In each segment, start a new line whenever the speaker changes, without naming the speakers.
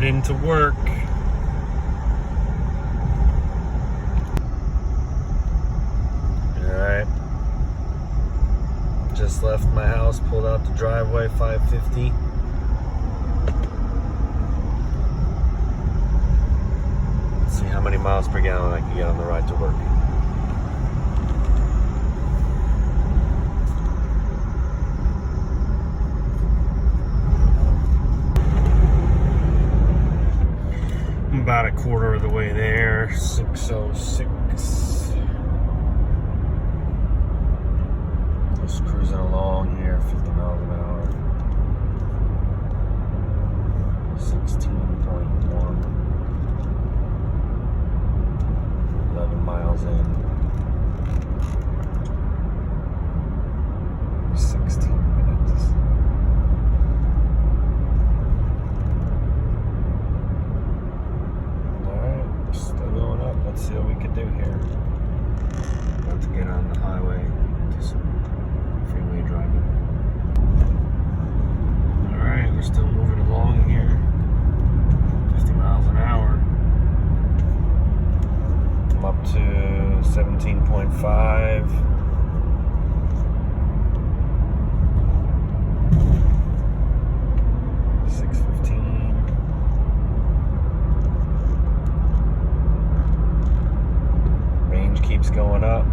headed into work. Alright. Just left my house, pulled out the driveway, 550. Let's see how many miles per gallon I can get on the ride to work. About a quarter of the way there, 606. Just cruising along here, 50 miles an hour. 16.1. 11 miles in. 16 minutes. Let's see what we can do here. About to get on the highway, do some freeway driving. Alright, we're still moving along here. 50 miles an hour. I'm up to 17.5. Keeps going up.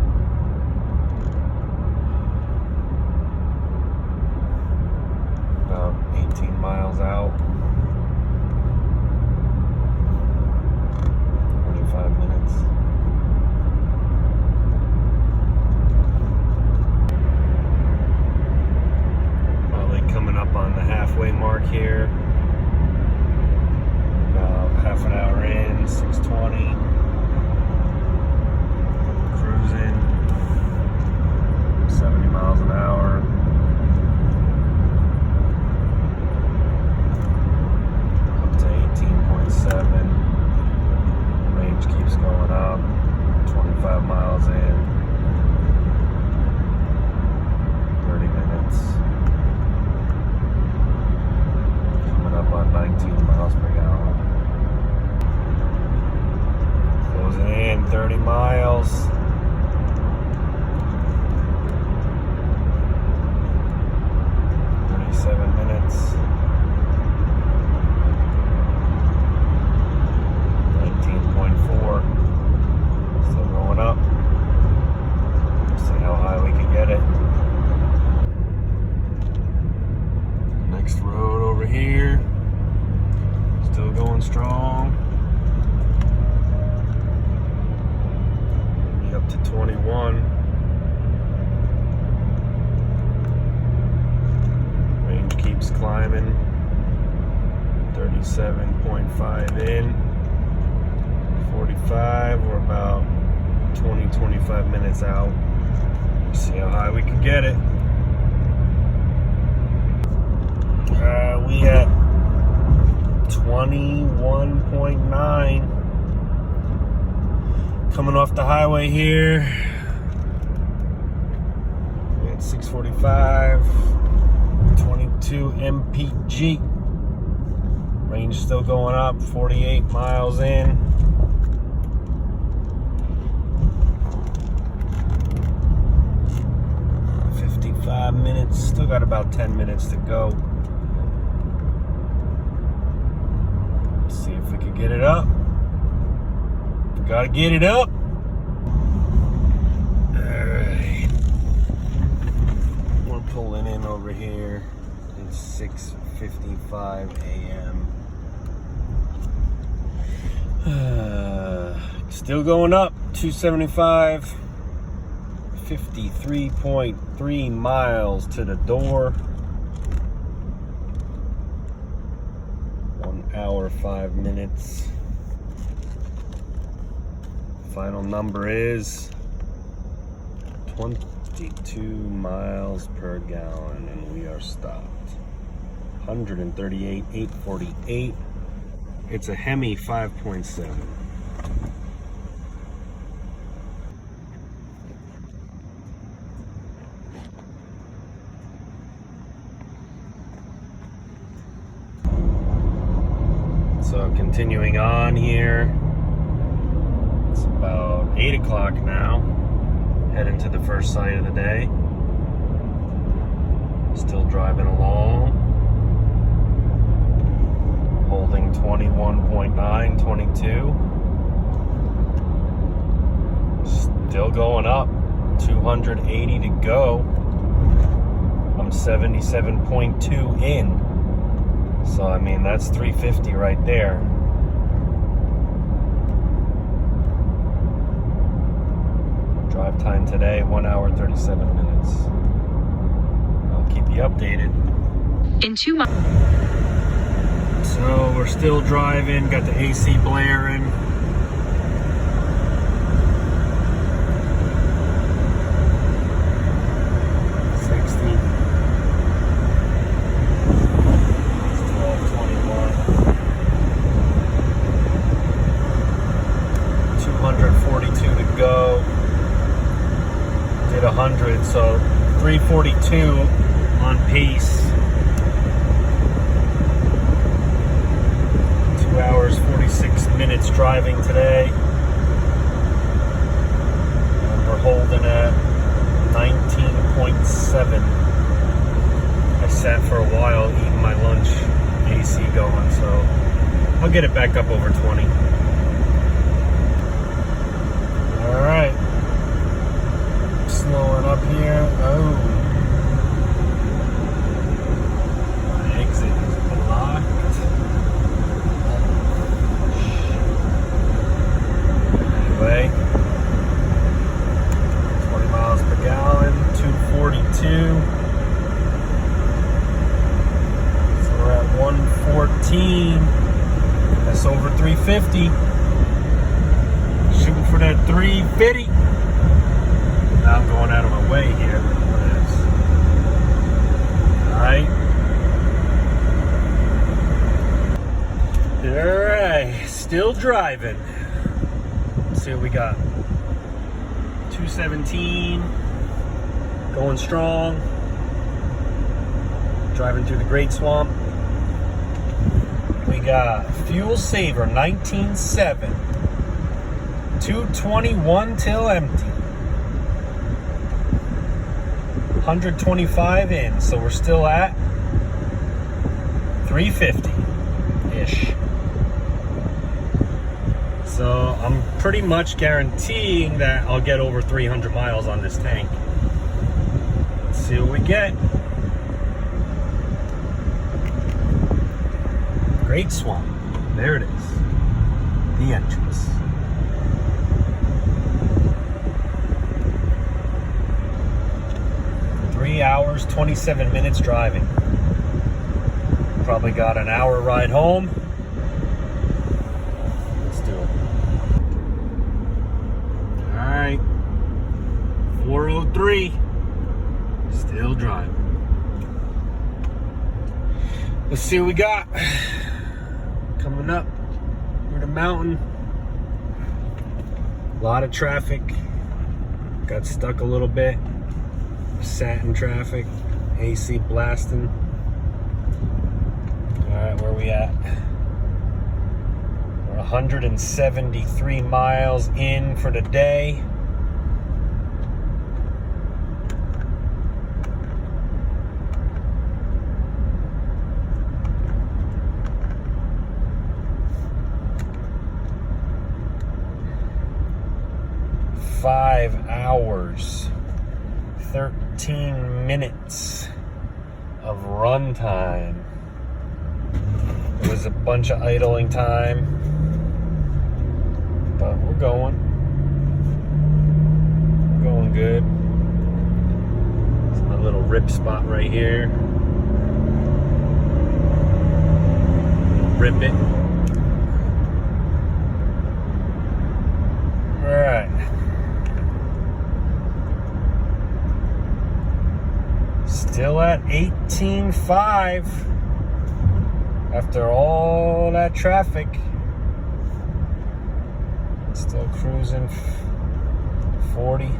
About 18 miles out. 45 minutes. Probably coming up on the halfway mark here. About half an hour in, 6:20. Cruising 70 miles an hour. Up to 18.7. Range keeps going up. 25 miles in. 30 minutes. Coming up on 19 miles per gallon. Closing in 30 miles. 7 minutes. 19.4. Still going up. See how high we can get it. Next road over here. Still going strong. Be up to 21. Keeps climbing. 37.5 in. 45. We're about 20-25 minutes out. See how high we can get it. We at 21.9. Coming off the highway here. We at 6:45. 22 MPG. Range still going up, 48 miles in. Minutes, still got about 10 minutes to go. Let's see if we can get it up. We gotta get it up. Alright. We're pulling in over here. It's 6:55 a.m. Still going up, 275. 53.3 miles to the door. 1 hour, 5 minutes. Final number is 22 miles per gallon, and we are stopped. 138,848. It's a HEMI 5.7. So continuing on here, it's about 8 o'clock now, heading to the first site of the day. Still driving along, holding 21.9, 22. Still going up, 280 to go. I'm 77.2 in. So, I mean, that's 350 right there. Drive time today, 1 hour, 37 minutes. I'll keep you updated.
In 2 miles.
So, we're still driving, got the AC blaring. Go. Did 100, so 342 on pace. 2 hours 46 minutes driving today, and we're holding at 19.7. I sat for a while eating my lunch, AC going, so I'll get it back up over 20. Alright, slowing up here. Oh, my exit is blocked. Anyway, 20 miles per gallon, 242. So we're at 114. That's over 350. Shooting for that 350. Now I'm going out of my way here. Alright, still driving. Let's see what we got. 217. Going strong. Driving through the Great Swamp. We got fuel saver 19.7. 221 till empty. 125 in, so we're still at 350-ish. So I'm pretty much guaranteeing that I'll get over 300 miles on this tank. Let's see what we get. Great Swamp. There it is. The entrance. Hours 27 minutes driving. Probably got an hour ride home. Let's do it. Alright, 403. Still driving. Let's see what we got. Coming up through the mountain. A lot of traffic. Got stuck a little bit. Sat in traffic, AC blasting. Alright, where we at? We're 173 miles in for the day. Five hours. 13 minutes of run time. It was a bunch of idling time, but we're going good. It's my little rip spot right here. Rip it. All right. Still at 18.5 after all that traffic. Still cruising 40.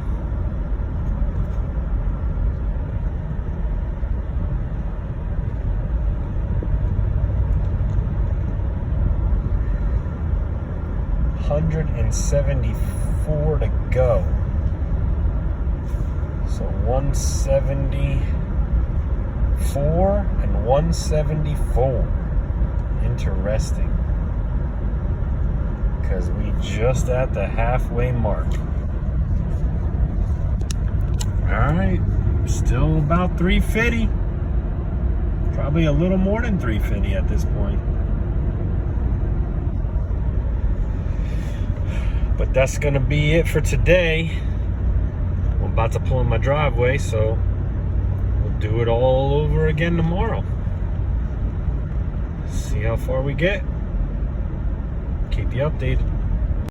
174 to go. So 174 and 174. Interesting. Because we just at the halfway mark. Alright, still about 350. Probably a little more than 350 at this point. But that's gonna be it for today. I'm about to pull in my driveway, so we'll do it all over again tomorrow. See how far we get. Keep you updated.